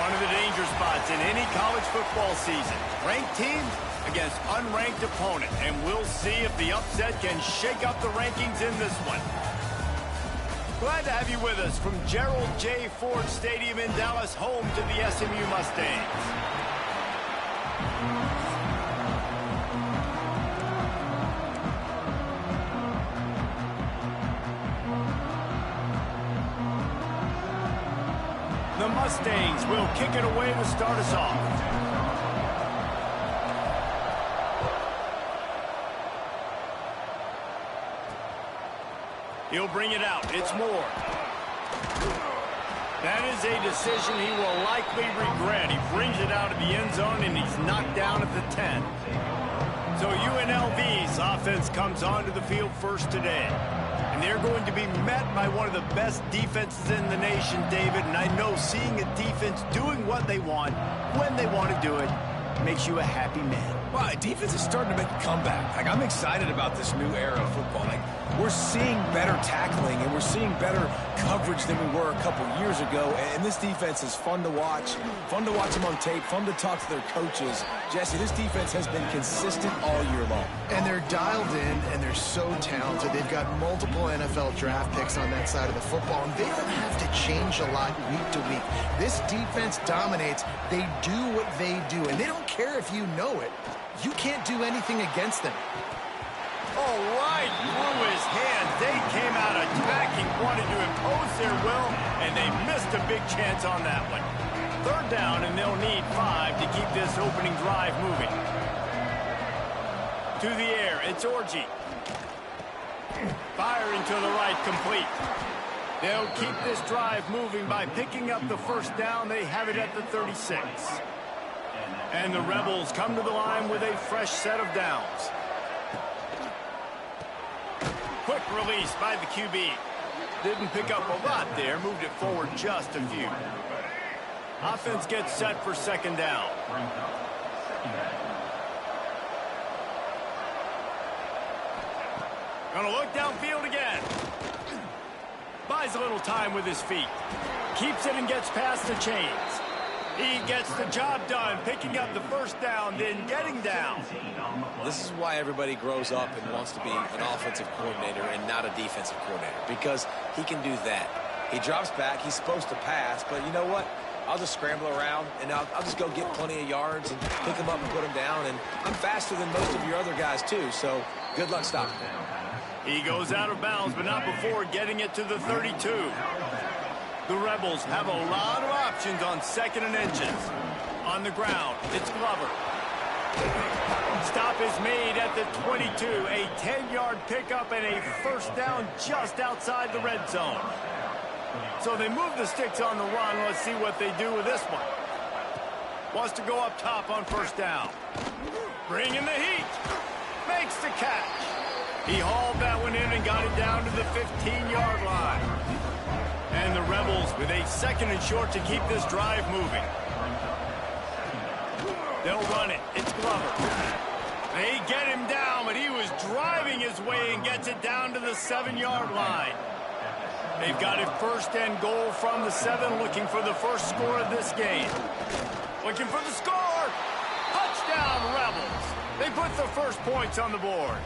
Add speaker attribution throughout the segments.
Speaker 1: One of the danger spots in any college football season. Ranked teams against unranked opponent. And we'll see if the upset can shake up the rankings in this one. Glad to have you with us from Gerald J. Ford Stadium in Dallas, home to the SMU Mustangs. The Mustangs will kick it away to start us off. He'll bring it out. It's Moore. That is a decision he will likely regret. He brings it out of the end zone, and he's knocked down at the 10. So UNLV's offense comes onto the field first today. And they're going to be met by one of the best defenses in the nation, David. And I know seeing a defense doing what they want, when they want to do it, makes you a happy man.
Speaker 2: Well, defense is starting to make a comeback. Like, I'm excited about this new era of football. Like, we're seeing better tackling, and we're seeing better coverage than we were a couple years ago. And this defense is fun to watch them on tape, fun to talk to their coaches. Jesse, this defense has been consistent all year long.
Speaker 3: And they're dialed in, and they're so talented. They've got multiple NFL draft picks on that side of the football, and they don't have to change a lot week to week. This defense dominates. They do what they do, and they don't care if you know it. You can't do anything against them.
Speaker 1: Oh, right through his hands. They came out attacking, wanted to impose their will, and they missed a big chance on that one. Third down, and they'll need 5 to keep this opening drive moving. To the air, it's Orji. Firing to the right, complete. They'll keep this drive moving by picking up the first down. They have it at the 36. And the Rebels come to the line with a fresh set of downs. Quick release by the QB. Didn't pick up a lot there, moved it forward just a few. Offense gets set for second down. Gonna look downfield again. Buys a little time with his feet. Keeps it and gets past the chains. He gets the job done, picking up the first down, then getting down.
Speaker 2: This is why everybody grows up and wants to be an offensive coordinator and not a defensive coordinator, because he can do that. He drops back. He's supposed to pass, but you know what? I'll just scramble around, and I'll just go get plenty of yards and pick him up and put him down, and I'm faster than most of your other guys, too, so good luck stopping him.
Speaker 1: He goes out of bounds, but not before getting it to the 32. The Rebels have a lot of options on second and inches. On the ground, it's Glover. Stop is made at the 22. A 10-yard pickup and a first down just outside the red zone. So they move the sticks on the run. Let's see what they do with this one. Wants to go up top on first down. Bringing the heat. Makes the catch. He hauled that one in and got it down to the 15-yard line. And the Rebels with a second and short to keep this drive moving. They'll run it. It's Glover. They get him down, but he was driving his way and gets it down to the 7-yard line. They've got it first and goal from the 7, looking for the first score of this game. Looking for the score. Touchdown, Rebels. They put the first points on the board.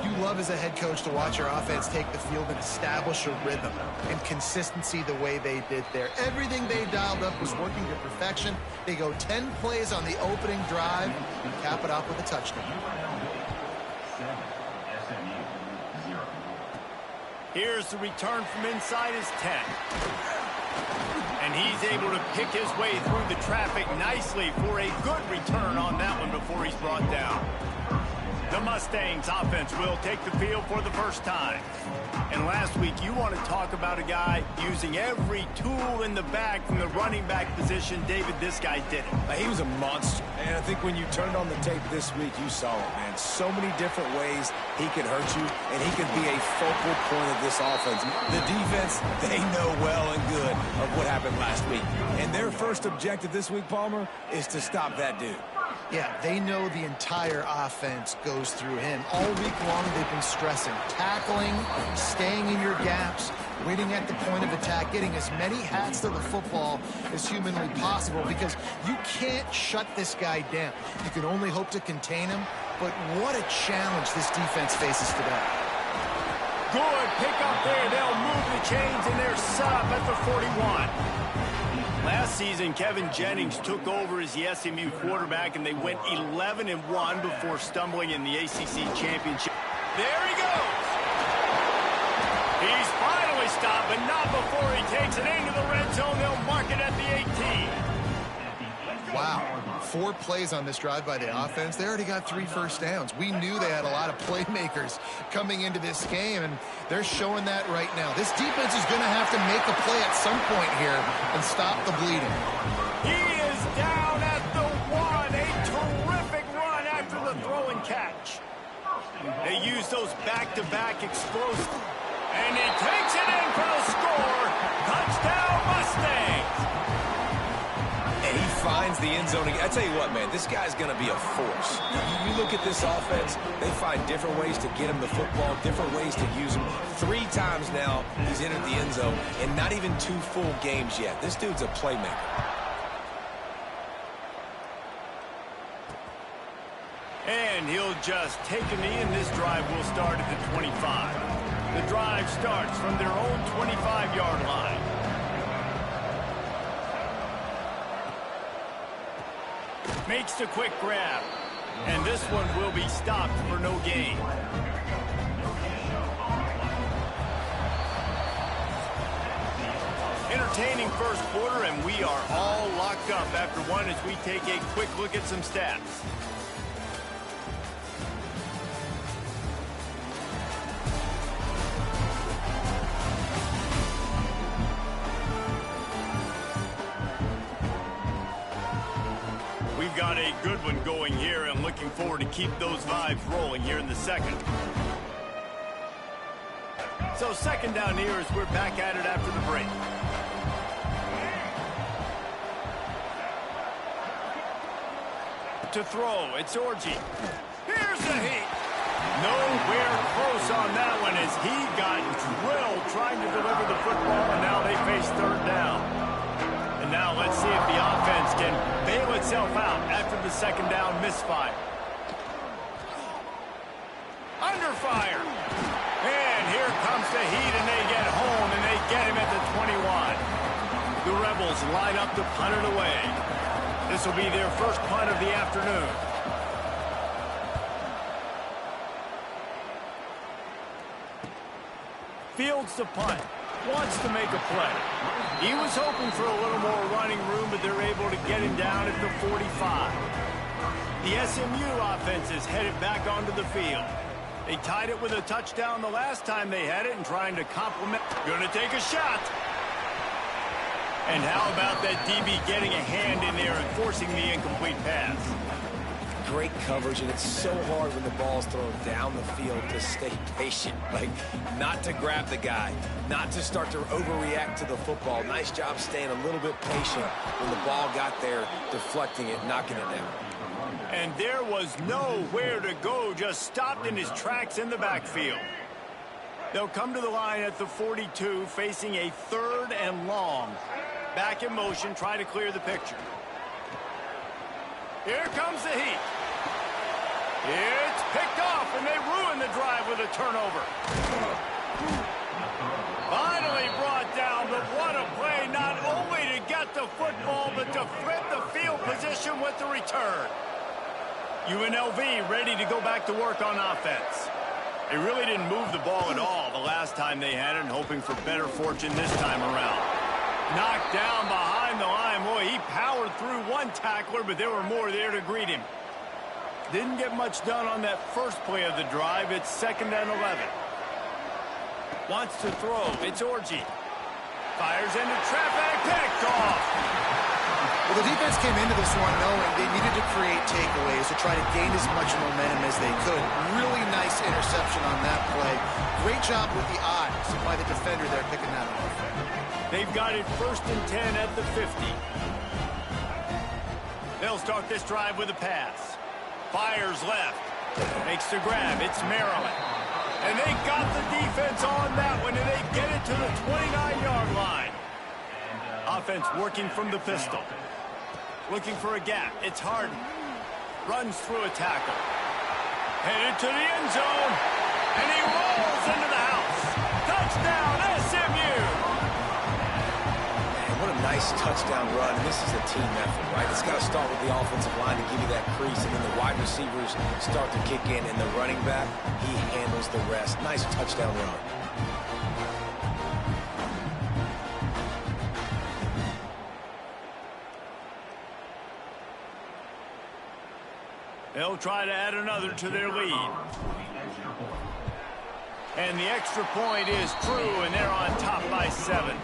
Speaker 3: You love as a head coach to watch your offense take the field and establish a rhythm and consistency the way they did there. Everything they dialed up was working to perfection. They go 10 plays on the opening drive and cap it off with a touchdown.
Speaker 1: Here's the return from inside his 10. And he's able to pick his way through the traffic nicely for a good return on that one before he's brought down. The Mustangs offense will take the field for the first time. And last week, you want to talk about a guy using every tool in the bag from the running back position. David, this guy did it.
Speaker 2: He was a monster. And I think when you turned on the tape this week, you saw it, man. So many different ways he could hurt you, and he could be a focal point of this offense. The defense, they know well and good of what happened last week. And their first objective this week, Palmer, is to stop that dude.
Speaker 3: Yeah, they know the entire offense goes through him. All week long, they've been stressing, tackling, staying in your gaps, waiting at the point of attack, getting as many hats to the football as humanly possible, because you can't shut this guy down. You can only hope to contain him, but what a challenge this defense faces today.
Speaker 1: Good pick up there. They'll move the chains, and they're set up at the 41. Last season, Kevin Jennings took over as the SMU quarterback, and they went 11-1 before stumbling in the ACC championship. There he goes. He's finally stopped, but not before he takes it into the red zone. They'll mark it at the 18.
Speaker 3: Wow, 4 plays on this drive by the offense. They already got 3 first downs. We knew they had a lot of playmakers coming into this game, and they're showing that right now. This defense is going to have to make a play at some point here and stop the bleeding.
Speaker 1: He is down at the 1. A terrific run after the throw and catch. They use those back-to-back explosives. And he takes it in for the score. Touchdown, Mustangs.
Speaker 2: And he finds the end zone. I tell you what, man, this guy's going to be a force. You look at this offense, they find different ways to get him the football, different ways to use him. 3 times now he's entered the end zone, and not even 2 full games yet. This dude's a playmaker.
Speaker 1: And he'll just take a knee, and this drive will start at the 25. The drive starts from their own 25-yard line. Makes the quick grab. And this one will be stopped for no gain. Entertaining first quarter, and we are all locked up after one as we take a quick look at some stats. We've got a good one going here, and looking forward to keep those vibes rolling here in the second. So second down here as we're back at it after the break. To throw, it's Orji. Here's the heat. Nowhere close on that one as he got drilled trying to deliver the football, and now they face third down. And now let's see if the offense can bail itself out after the second down misfire. Under fire. And here comes the heat, and they get home, and they get him at the 21. The Rebels line up to punt it away. This will be their first punt of the afternoon. Fields to punt. Wants to make a play. He was hoping for a little more running room, but they're able to get him down at the 45. The SMU offense is headed back onto the field. They tied it with a touchdown the last time they had it, and trying to complement. Going to take a shot. And how about that DB getting a hand in there and forcing the incomplete pass?
Speaker 2: Great coverage, and it's so hard when the ball's thrown down the field to stay patient, like not to grab the guy, not to start to overreact to the football. Nice job staying a little bit patient when the ball got there, deflecting it, knocking it down.
Speaker 1: And there was nowhere to go, just stopped in his tracks in the backfield. They'll come to the line at the 42, facing a 3rd and long. Back in motion, try to clear the picture. Here comes the heat. It's picked off, and they ruin the drive with a turnover. Finally brought down, but what a play, not only to get the football, but to flip the field position with the return. UNLV ready to go back to work on offense. They really didn't move the ball at all the last time they had it, and hoping for better fortune this time around. Knocked down behind the line. Boy, he powered through one tackler, but there were more there to greet him. Didn't get much done on that first play of the drive. It's 2nd and 11. Wants to throw. It's Orji. Fires into traffic. Picked off.
Speaker 3: Well, the defense came into this one knowing they needed to create takeaways to try to gain as much momentum as they could. Really nice interception on that play. Great job with the eyes by the defender there picking that off.
Speaker 1: They've got it 1st and 10 at the 50. They'll start this drive with a pass. Fires left. Makes the grab. It's Maryland. And they got the defense on that one, and they get it to the 29-yard line. Offense working from the pistol. Looking for a gap. It's Harden. Runs through a tackle. Headed to the end zone. And he rolls into the house. Touchdown, SMU!
Speaker 2: Man, what a nice touchdown run. And this is a team effort, right? It's got to start with the offensive line to give you that crease, and then the wide receivers start to kick in, and the running back, he handles the rest. Nice touchdown run.
Speaker 1: They'll try to add another to their lead. And the extra point is true, and they're on top by 7.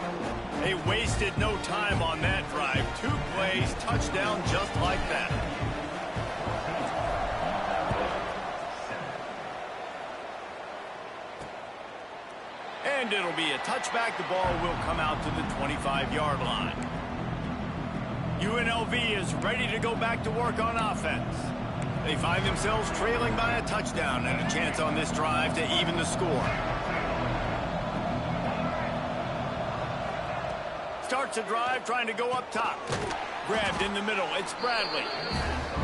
Speaker 1: They wasted no time on that drive. 2 plays, touchdown just like that. And it'll be a touchback. The ball will come out to the 25-yard line. UNLV is ready to go back to work on offense. They find themselves trailing by a touchdown and a chance on this drive to even the score. Starts a drive trying to go up top. Grabbed in the middle. It's Bradley.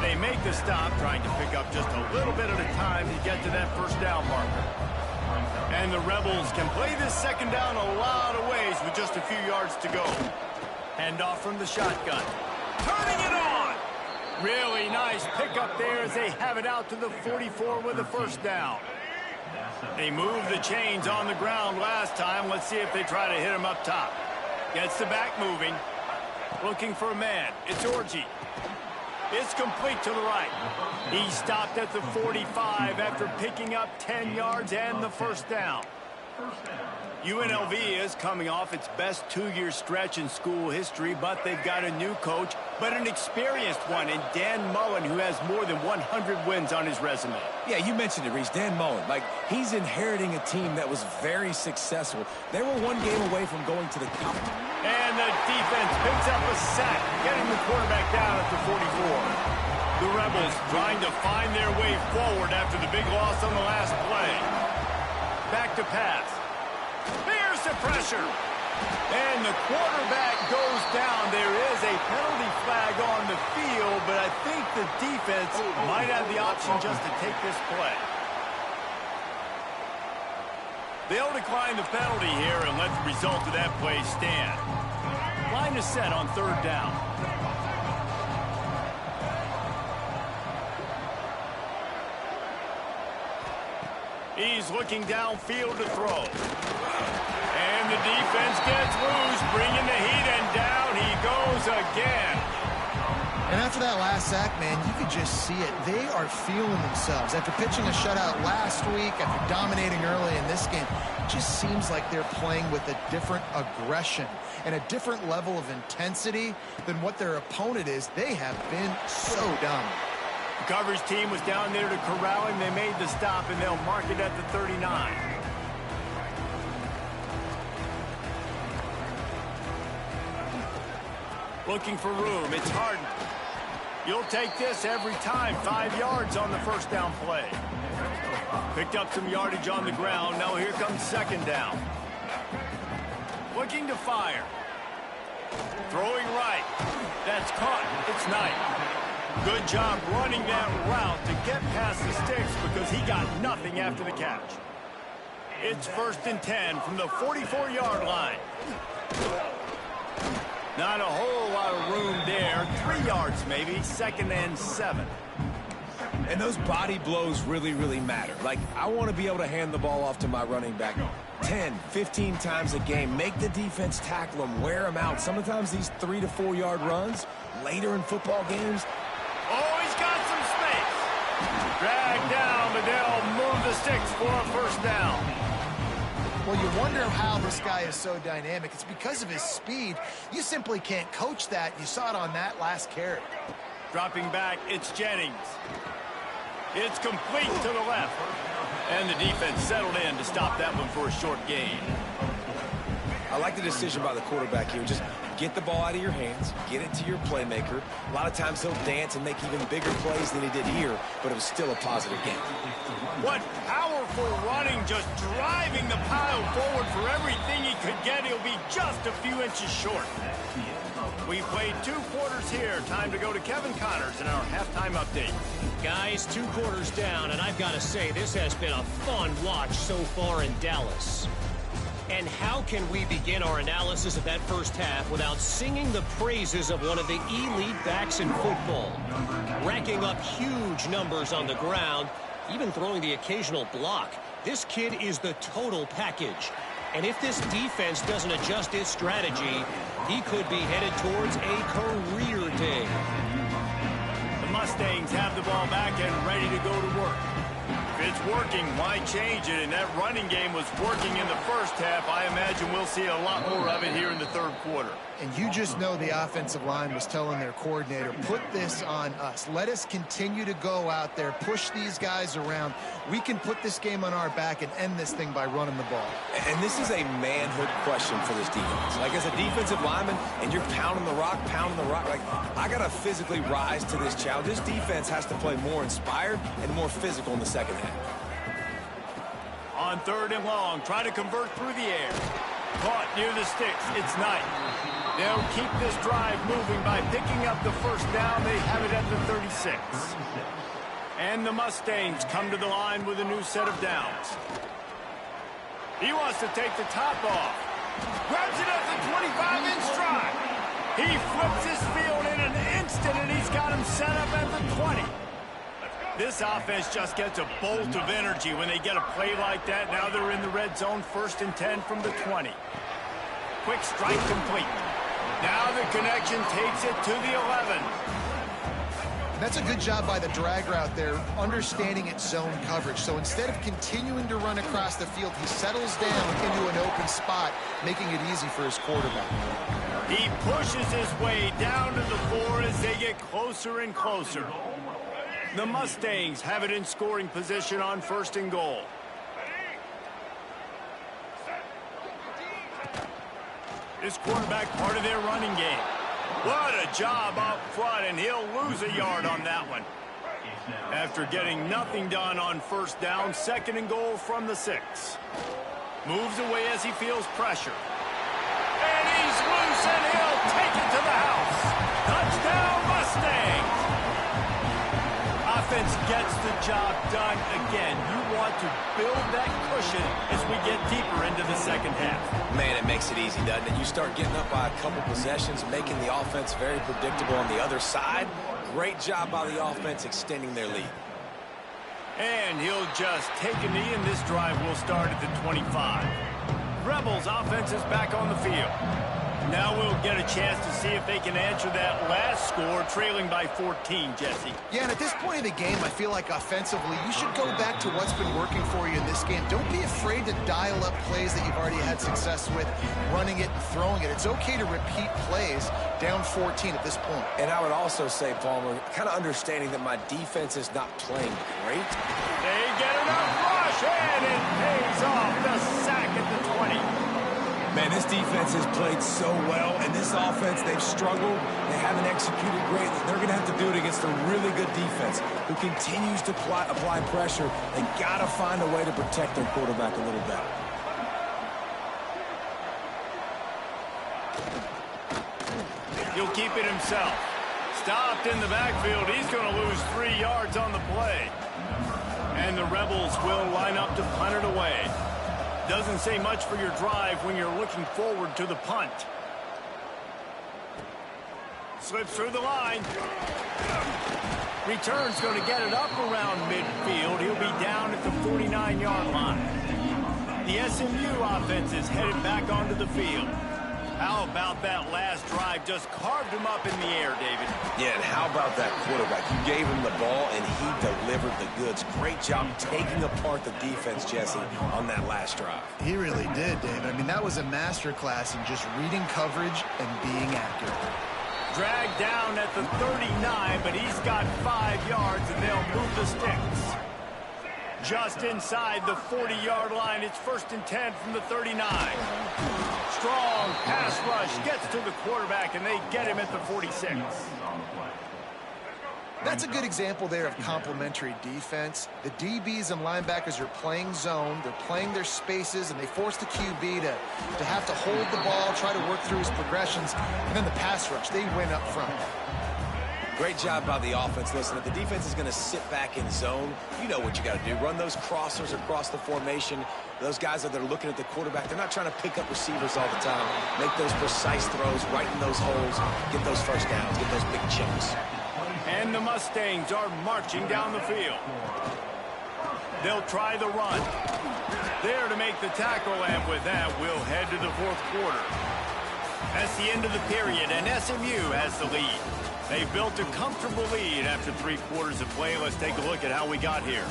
Speaker 1: They make the stop, trying to pick up just a little bit at a time to get to that first down marker. And the Rebels can play this second down a lot of ways with just a few yards to go. Hand off from the shotgun. Turning it on! Really nice pickup there as they have it out to the 44 with a first down. They moved the chains on the ground last time. Let's see if they try to hit him up top. Gets the back moving. Looking for a man. It's Orji. It's complete to the right. He stopped at the 45 after picking up 10 yards and the first down. UNLV is coming off its best 2-year stretch in school history, but they've got a new coach, but an experienced one in Dan Mullen, who has more than 100 wins on his resume.
Speaker 2: Yeah, you mentioned it, Reese. Dan Mullen. Like, he's inheriting a team that was very successful. They were 1 game away from going to the cup.
Speaker 1: And the defense picks up a sack, getting the quarterback down at the 44. The Rebels trying to find their way forward after the big loss on the last play. Back to pass. There's the pressure. And the quarterback goes down. There is a penalty flag on the field, but I think the defense might have the option just to take this play. They'll decline the penalty here and let the result of that play stand. Line is set on 3rd down. He's looking downfield to throw. And the defense gets loose, bringing the heat, and down he goes again.
Speaker 3: And after that last sack, man, you could just see it. They are feeling themselves. After pitching a shutout last week, after dominating early in this game, it just seems like they're playing with a different aggression and a different level of intensity than what their opponent is. They have been so dominant.
Speaker 1: The coverage team was down there to corral him. They made the stop, and they'll mark it at the 39. Looking for room. It's Harden. You'll take this every time. 5 yards on the first down play. Picked up some yardage on the ground. Now here comes 2nd down. Looking to fire. Throwing right. That's caught. It's Knight. Good job running that route to get past the sticks because he got nothing after the catch. It's 1st and 10 from the 44-yard line. Not a whole lot of room there. 3 yards maybe. 2nd and 7.
Speaker 2: And those body blows really, really matter. Like, I want to be able to hand the ball off to my running back 10, 15 times a game. Make the defense tackle them, wear them out. Sometimes these 3 to 4 yard runs later in football games.
Speaker 1: Oh, he's got some space. Dragged down, but they'll move the sticks for a first down.
Speaker 3: Well, you wonder how this guy is so dynamic. It's because of his speed. You simply can't coach that. You saw it on that last carry.
Speaker 1: Dropping back, it's Jennings. It's complete to the left. And the defense settled in to stop that one for a short gain.
Speaker 2: I like the decision by the quarterback here. Just Get the ball out of your hands, get it to your playmaker. A lot of times he'll dance and make even bigger plays than he did here, but it was still a positive game.
Speaker 1: What powerful running, just driving the pile forward for everything he could get. He'll be just a few inches short. We played 2 quarters here. Time to go to Kevin Connors in our halftime update.
Speaker 4: Guys, 2 quarters down, and I've got to say, this has been a fun watch so far in Dallas. And how can we begin our analysis of that first half without singing the praises of one of the elite backs in football? Racking up huge numbers on the ground, even throwing the occasional block. This kid is the total package. And if this defense doesn't adjust its strategy, he could be headed towards a career day.
Speaker 1: The Mustangs have the ball back and ready to go to work. If it's working, why change it? And that running game was working in the first half. I imagine we'll see a lot more of it here in the third quarter.
Speaker 3: And you just know the offensive line was telling their coordinator, put this on us. Let us continue to go out there, push these guys around. We can put this game on our back and end this thing by running the ball.
Speaker 2: And this is a manhood question for this defense. Like, as a defensive lineman, and you're pounding the rock, like, I got to physically rise to this challenge. This defense has to play more inspired and more physical in the second half.
Speaker 1: On 3rd and long, try to convert through the air. Caught near the sticks. It's Knight. They'll keep this drive moving by picking up the first down. They have it at the 36. And the Mustangs come to the line with a new set of downs. He wants to take the top off. Grabs it at the 25-inch stride. He flips his field in an instant, and he's got him set up at the 20. This offense just gets a bolt of energy when they get a play like that. Now they're in the red zone, 1st and 10 from the 20. Quick strike complete. Now the connection takes it to the 11.
Speaker 3: That's a good job by the drag route there, understanding its zone coverage. So instead of continuing to run across the field, he settles down into an open spot, making it easy for his quarterback.
Speaker 1: He pushes his way down to the 4 as they get closer and closer. The Mustangs have it in scoring position on 1st and goal. This quarterback part of their running game. What a job up front, and he'll lose a yard on that one. After getting nothing done on 1st down, 2nd and goal from the 6. Moves away as he feels pressure. And he's loose, and he'll take it to the house. Touchdown, Mustangs! Offense gets the job done again. You want to build that cushion as we get deeper into the second half.
Speaker 2: Man, it makes it easy, doesn't it? You start getting up by a couple possessions, making the offense very predictable on the other side. Great job by the offense extending their lead.
Speaker 1: And he'll just take a knee, and this drive will start at the 25. Rebels offense is back on the field. Now we'll get a chance to see if they can answer that last score, trailing by 14, Jesse.
Speaker 3: Yeah, and at this point in the game, I feel like offensively, you should go back to what's been working for you in this game. Don't be afraid to dial up plays that you've already had success with, running it and throwing it. It's okay to repeat plays down 14 at this point.
Speaker 2: And I would also say, Palmer, kind of understanding that my defense is not playing great.
Speaker 1: They get enough rush, and it pays off. The sack at the 20.
Speaker 2: Man, this defense has played so well, and this offense, they've struggled. They haven't executed great. They're going to have to do it against a really good defense who continues to apply pressure. They got to find a way to protect their quarterback a little better.
Speaker 1: He'll keep it himself. Stopped in the backfield. He's going to lose 3 yards on the play. And the Rebels will line up to punt it away. Doesn't say much for your drive when you're looking forward to the punt. Slips through the line. Return's going to get it up around midfield. He'll be down at the 49-yard line. The SMU offense is headed back onto the field. How about that last drive? Just carved him up in the air, David.
Speaker 2: Yeah, and how about that quarterback? You gave him the ball, and he delivered the goods. Great job taking apart the defense, Jesse, on that last drive.
Speaker 3: He really did, David. I mean, that was a masterclass in just reading coverage and being accurate.
Speaker 1: Dragged down at the 39, but he's got 5 yards, and they'll move the sticks. Just inside the 40-yard line. It's 1st and 10 from the 39. Strong pass rush gets to the quarterback, and they get him at the 46.
Speaker 3: That's a good example there of complementary defense. The DBs and linebackers are playing zone. They're playing their spaces, and they force the QB to have to hold the ball, try to work through his progressions. And then the pass rush, they win up front.
Speaker 2: Great job by the offense. Listen, if the defense is going to sit back in zone, you know what you got to do. Run those crossers across the formation. Those guys that are looking at the quarterback, they're not trying to pick up receivers all the time. Make those precise throws, right in those holes, get those first downs, get those big chunks.
Speaker 1: And the Mustangs are marching down the field. They'll try the run. There to make the tackle, and with that, we'll head to the 4th quarter. That's the end of the period, and SMU has the lead. They built a comfortable lead after 3 quarters of play. Let's take a look at how we got here.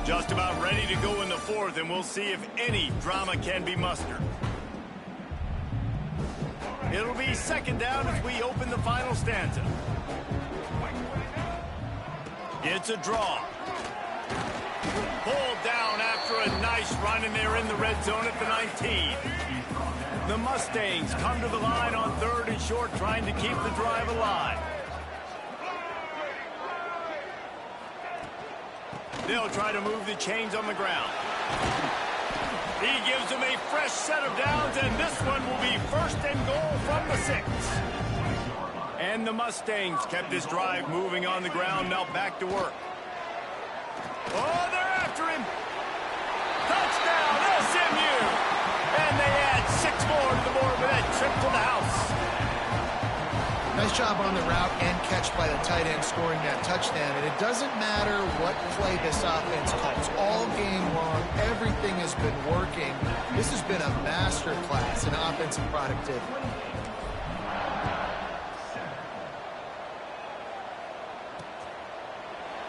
Speaker 1: Just about ready to go in the 4th, and we'll see if any drama can be mustered. It'll be 2nd down as we open the final stanza. It's a draw. Pulled down after a nice run, and they're in the red zone at the 19. The Mustangs come to the line on 3rd and short, trying to keep the drive alive. They'll try to move the chains on the ground. He gives them a fresh set of downs, and this one will be 1st and goal from the 6. And the Mustangs kept this drive moving on the ground. Now back to work. Oh, they're after him. Touchdown, SMU. And they add 6 more to the board with that trip to the house.
Speaker 3: Nice job on the route and catch by the tight end scoring that touchdown. And it doesn't matter what play this offense calls. All game long, everything has been working. This has been a master class in offensive productivity.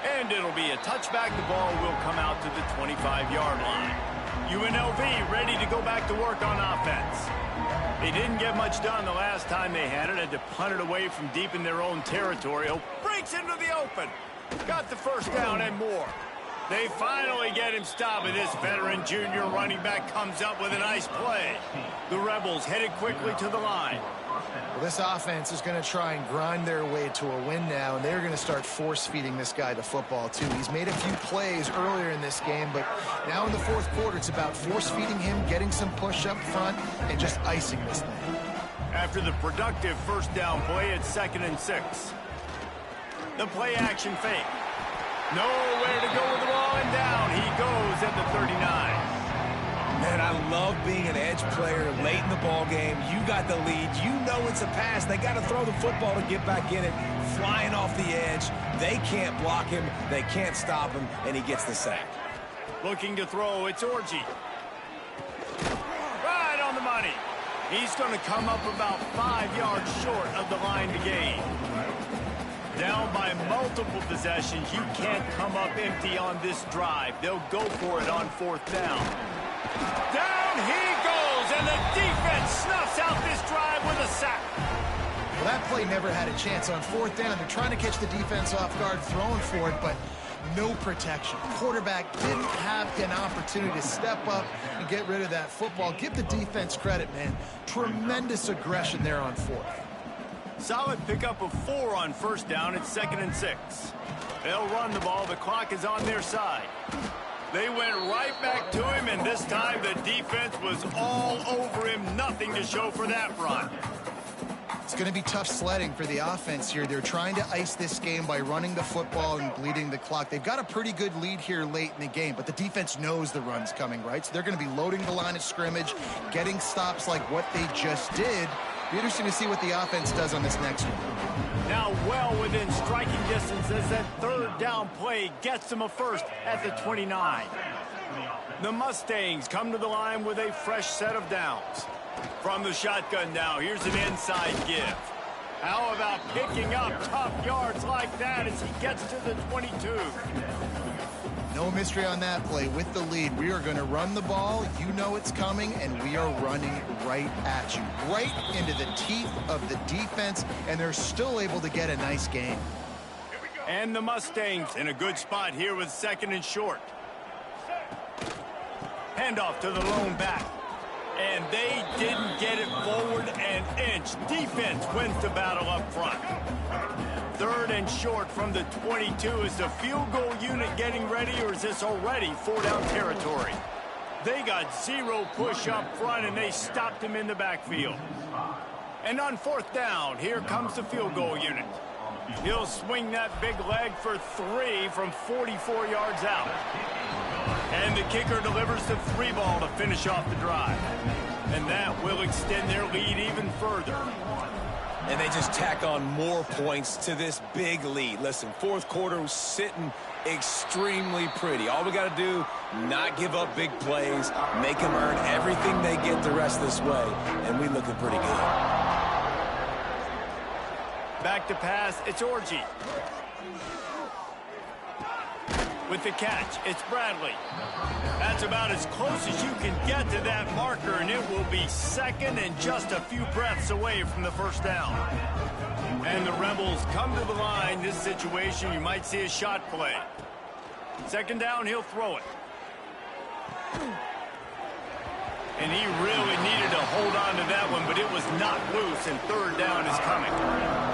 Speaker 1: And it'll be a touchback. The ball will come out to the 25-yard line. UNLV ready to go back to work on offense. They didn't get much done the last time they had it. Had to punt it away from deep in their own territory. Oh, breaks into the open. Got the 1st down and more. They finally get him stopped, and this veteran junior running back comes up with a nice play. The Rebels headed quickly to the line.
Speaker 3: Well, this offense is going to try and grind their way to a win now, and they're going to start force-feeding this guy the football, too. He's made a few plays earlier in this game, but now in the 4th quarter, it's about force-feeding him, getting some push up front, and just icing this thing.
Speaker 1: After the productive 1st down play, it's 2nd and 6. The play-action fake. Nowhere to go with the ball, and down he goes at the 39.
Speaker 2: Man, I love being an edge player late in the ball game. You got the lead. You know it's a pass. They got to throw the football to get back in it. Flying off the edge. They can't block him. They can't stop him, and he gets the sack.
Speaker 1: Looking to throw, it's Orji. Right on the money. He's going to come up about 5 yards short of the line to gain. Down by multiple possessions, you can't come up empty on this drive. They'll go for it on 4th down. Down he goes, and the defense snuffs out this drive with a sack.
Speaker 3: Well, that play never had a chance on 4th down. They're trying to catch the defense off guard, throwing for it, but no protection. Quarterback didn't have an opportunity to step up and get rid of that football. Give the defense credit, man. Tremendous aggression there on 4th.
Speaker 1: Solid pickup of 4 on 1st down. It's 2nd and 6. They'll run the ball. The clock is on their side. They went right back to him, and this time the defense was all over him. Nothing to show for that run.
Speaker 3: It's going to be tough sledding for the offense here. They're trying to ice this game by running the football and bleeding the clock. They've got a pretty good lead here late in the game, but the defense knows the run's coming, right? So they're going to be loading the line of scrimmage, getting stops like what they just did. Be interesting to see what the offense does on this next one.
Speaker 1: Now well within striking distance as that 3rd down play gets them a 1st at the 29. The Mustangs come to the line with a fresh set of downs. From the shotgun now, here's an inside give. How about picking up tough yards like that as he gets to the 22?
Speaker 3: no mystery on that play. With the lead, we are going to run the ball. You know it's coming, and we are running right at you, right into the teeth of the defense, and they're still able to get a nice gain.
Speaker 1: And the Mustangs in a good spot here with 2nd and short. Handoff to the lone back. And they didn't get it forward an inch. Defense wins the battle up front. 3rd and short from the 22. Is the field goal unit getting ready, or is this already 4-down territory? They got 0 push up front, and they stopped him in the backfield. And on 4th down, here comes the field goal unit. He'll swing that big leg for 3 from 44 yards out. And the kicker delivers the 3 ball to finish off the drive. And that will extend their lead even further.
Speaker 2: And they just tack on more points to this big lead. Listen, 4th quarter was sitting extremely pretty. All we got to do, not give up big plays, make them earn everything they get the rest of this way, and we looking pretty good.
Speaker 1: Back to pass, it's Orji. With the catch, it's Bradley. That's about as close as you can get to that marker, and it will be 2nd and just a few breaths away from the 1st down. And the Rebels come to the line. This situation, you might see a shot play. 2nd down, he'll throw it. And he really needed to hold on to that one, but it was not loose, and 3rd down is coming.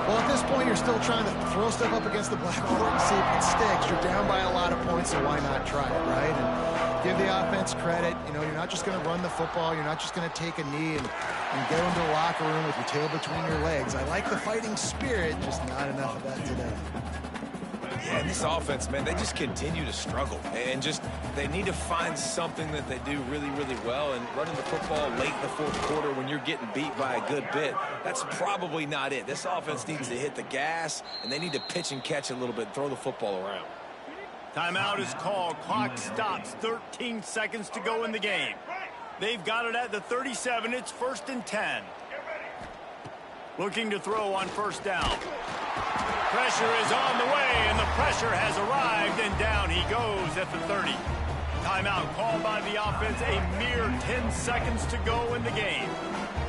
Speaker 3: Well, at this point, you're still trying to throw stuff up against the blackboard and see if it sticks. You're down by a lot of points, so why not try it, right? And give the offense credit. You know, you're not just going to run the football. You're not just going to take a knee and go into the locker room with your tail between your legs. I like the fighting spirit, just not enough of that today.
Speaker 2: Yeah, and this offense, man, they just continue to struggle. And just, they need to find something that they do really, really well. And running the football late in the 4th quarter when you're getting beat by a good bit, that's probably not it. This offense needs to hit the gas, and they need to pitch and catch a little bit, throw the football around.
Speaker 1: Timeout is called. Clock stops. 13 seconds to go in the game. They've got it at the 37. It's 1st and 10. Looking to throw on 1st down. Pressure is on the way, and the pressure has arrived, and down he goes at the 30. Timeout called by the offense, a mere 10 seconds to go in the game.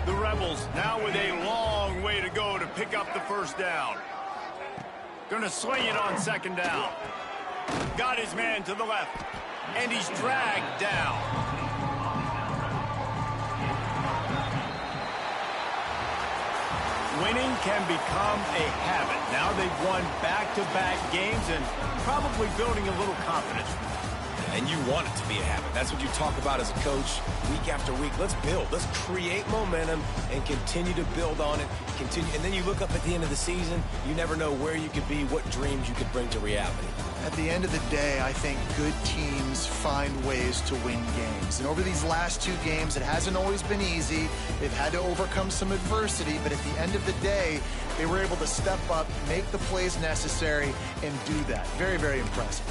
Speaker 1: The Rebels now with a long way to go to pick up the 1st down. Gonna swing it on 2nd down. Got his man to the left, and he's dragged down. Winning can become a habit. Now they've won back-to-back games and probably building a little confidence.
Speaker 2: And you want it to be a habit. That's what you talk about as a coach week after week. Let's build. Let's create momentum and continue to build on it. And then you look up at the end of the season, you never know where you could be, what dreams you could bring to reality.
Speaker 3: At the end of the day, I think good teams find ways to win games. And over these last 2 games, it hasn't always been easy. They've had to overcome some adversity, but at the end of the day, they were able to step up, make the plays necessary, and do that. Very, very impressive.